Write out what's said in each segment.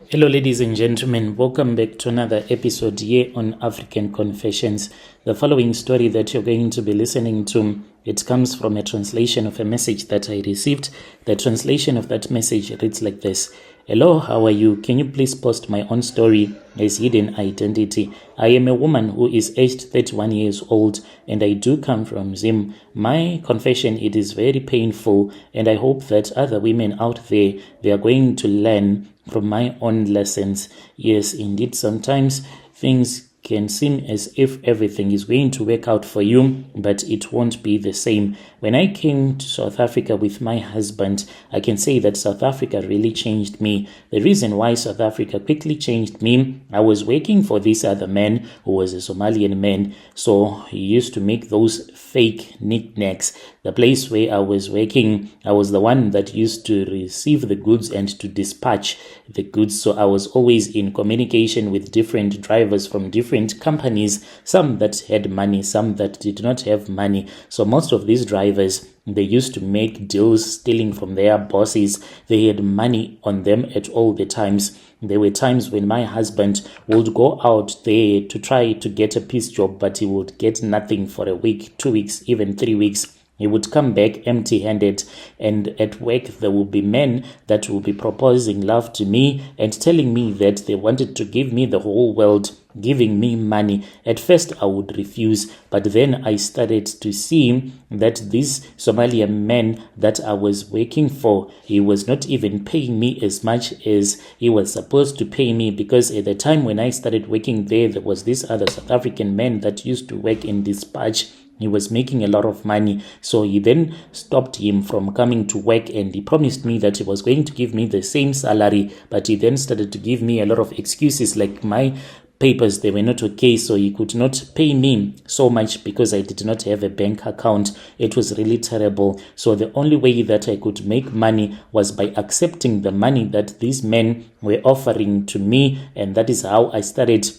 Hello, ladies and gentlemen. Welcome back to another episode here on African Confessions. The following story that you're going to be listening to, it comes from a translation of a message that I received. The translation of that message reads like this. Hello, how are you? Can you please post my own story as hidden identity? I am a woman who is aged 31 years old and I do come from Zim. My confession, it is very painful, and I hope that other women out there, they are going to learn from my own lessons. Yes, indeed, sometimes things can seem as if everything is going to work out for you, but it won't be the same. When I came to South Africa with my husband, I can say that South Africa really changed me. The reason why South Africa quickly changed me, I was working for this other man who was a Somalian man. So he used to make those fake knickknacks. The place where I was working, I was the one that used to receive the goods and to dispatch the goods. So I was always in communication with different drivers from different companies, some that had money, some that did not have money. So most of these drivers, they used to make deals stealing from their bosses. They had money on them at all the times. There were times when my husband would go out there to try to get a piece job, but he would get nothing for a week, 2 weeks, even 3 weeks. He would come back empty-handed, and at work there will be men that will be proposing love to me and telling me that they wanted to give me the whole world, giving me money. At first I would refuse, but then I started to see that this Somalian man that I was working for, he was not even paying me as much as he was supposed to pay me, because at the time when I started working there was this other South African man that used to work in dispatch. He was making a lot of money. So he then stopped him from coming to work, and he promised me that he was going to give me the same salary, but he then started to give me a lot of excuses, like my papers, they were not okay, so he could not pay me so much because I did not have a bank account. It was really terrible. So the only way that I could make money was by accepting the money that these men were offering to me, and that is how I started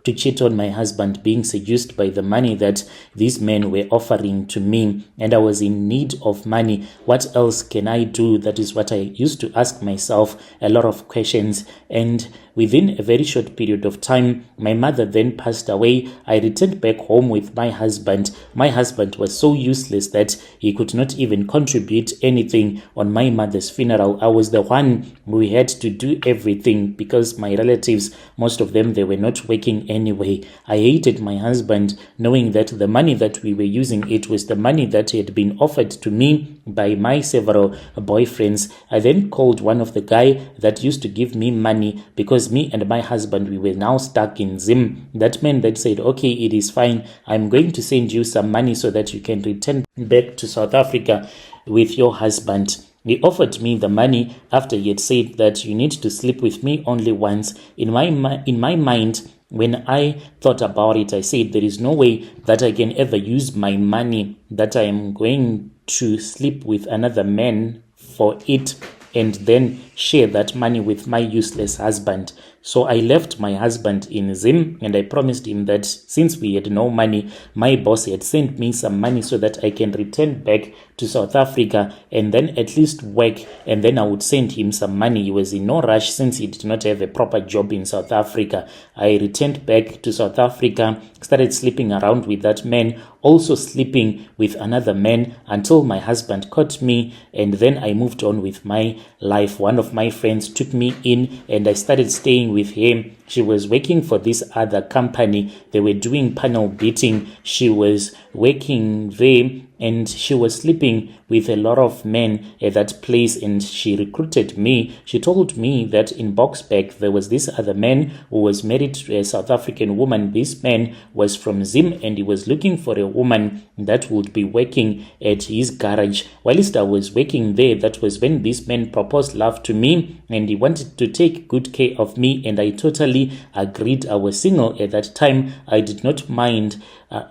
to cheat on my husband, being seduced by the money that these men were offering to me. And I was in need of money. What else can I do? That is what I used to ask myself a lot of questions. And within a very short period of time, my mother then passed away. I returned back home with my husband. My husband was so useless that he could not even contribute anything on my mother's funeral. I was the one who had to do everything because my relatives, most of them, they were not working anyway. I hated my husband, knowing that the money that we were using, it was the money that had been offered to me by my several boyfriends. I then called one of the guy that used to give me money, because me and my husband, we were now stuck in Zim. That man that said, okay, it is fine, I'm going to send you some money so that you can return back to South Africa with your husband. He offered me the money after he had said that you need to sleep with me only once. In my mind, when I thought about it, I said there is no way that I can ever use my money that I am going to sleep with another man for it and then share that money with my useless husband. So I left my husband in Zim, and I promised him that since we had no money, my boss had sent me some money so that I can return back to South Africa and then at least work, and then I would send him some money. He was in no rush since he did not have a proper job in South Africa. I returned back to South Africa, started sleeping around with that man, also sleeping with another man until my husband caught me, and then I moved on with my life. One of my friends took me in and I started staying with him. She was working for this other company. They were doing panel beating. She was working there and she was sleeping with a lot of men at that place, and she recruited me. She told me that in Boksburg there was this other man who was married to a South African woman. This man was from Zim and he was looking for a woman that would be working at his garage. Whilst I was working there, that was when this man proposed love to me and he wanted to take good care of me, and I totally agreed. I was single at that time. I did not mind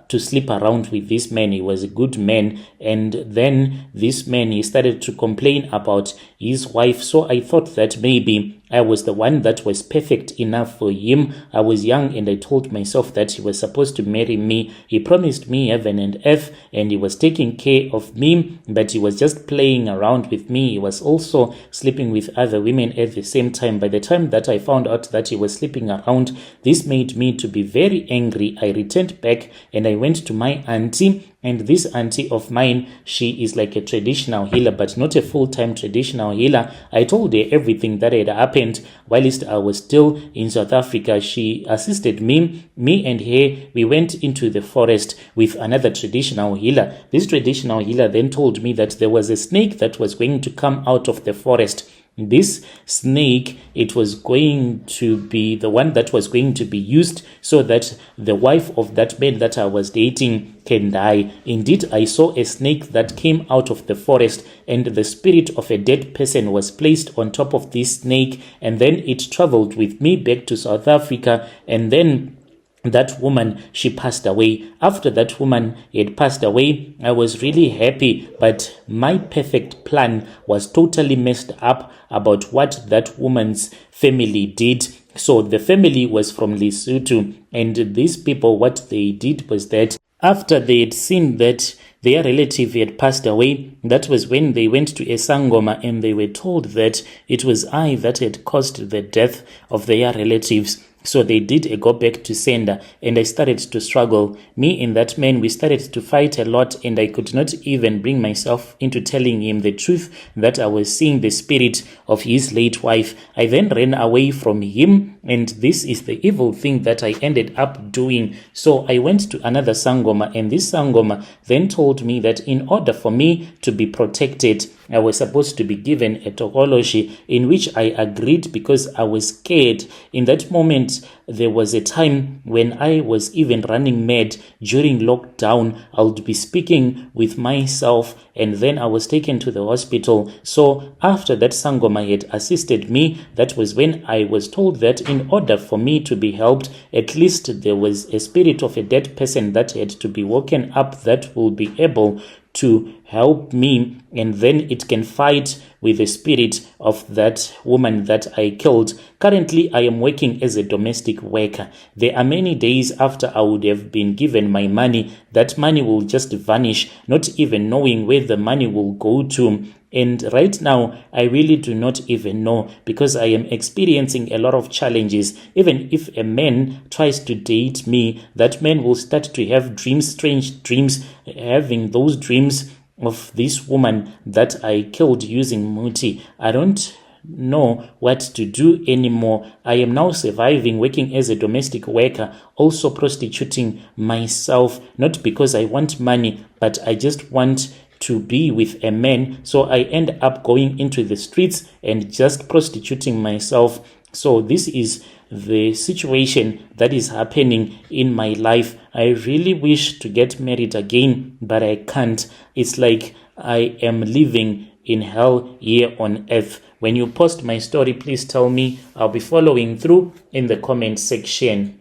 to sleep around with this man. He was a good man. And then this man, he started to complain about his wife. So I thought that maybe I was the one that was perfect enough for him. I was young and I told myself that he was supposed to marry me. He promised me heaven and earth and he was taking care of me, but he was just playing around with me. He was also sleeping with other women at the same time. By the time that I found out that he was sleeping around, this made me to be very angry. I returned back and I went to my auntie. And this auntie of mine, she is like a traditional healer, but not a full-time traditional healer. I told her everything that had happened whilst I was still in South Africa. She assisted me and her. We went into the forest with another traditional healer. This traditional healer then told me that there was a snake that was going to come out of the forest. This snake, it was going to be the one that was going to be used so that the wife of that man that I was dating can die. Indeed, I saw a snake that came out of the forest and the spirit of a dead person was placed on top of this snake, and then it traveled with me back to South Africa, and then that woman, she passed away. After that woman had passed away, I was really happy, but my perfect plan was totally messed up about what that woman's family did. So the family was from Lesotho, and these people, what they did was that after they had seen that their relative had passed away, that was when they went to a Sangoma and they were told that it was I that had caused the death of their relatives. So they did go back to sender, and I started to struggle. Me and that man, we started to fight a lot, and I could not even bring myself into telling him the truth that I was seeing the spirit of his late wife. I then ran away from him, and this is the evil thing that I ended up doing. So I went to another Sangoma, and this Sangoma then told me that in order for me to be protected, I was supposed to be given a tokology, in which I agreed because I was scared. In that moment, there was a time when I was even running mad during lockdown. I would be speaking with myself, and then I was taken to the hospital. So after that Sangoma had assisted me, that was when I was told that in order for me to be helped, at least there was a spirit of a dead person that had to be woken up that will be able to help me, and then it can fight with the spirit of that woman that I killed. Currently, I am working as a domestic worker. There are many days after I would have been given my money, that money will just vanish, not even knowing where the money will go to. And right now, I really do not even know, because I am experiencing a lot of challenges. Even if a man tries to date me, that man will start to have dreams, strange dreams, having those dreams of this woman that I killed using Muthi. I don't know what to do anymore. I am now surviving, working as a domestic worker, also prostituting myself, not because I want money, but I just want to be with a man. So I end up going into the streets and just prostituting myself. So this is the situation that is happening in my life. I really wish to get married again, but I can't. It's like I am living in hell here on earth. When you post my story, please tell me. I'll be following through in the comment section.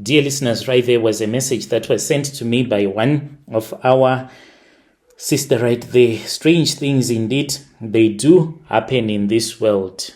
Dear listeners, right there was a message that was sent to me by one of our sister right there. Strange things indeed, they do happen in this world.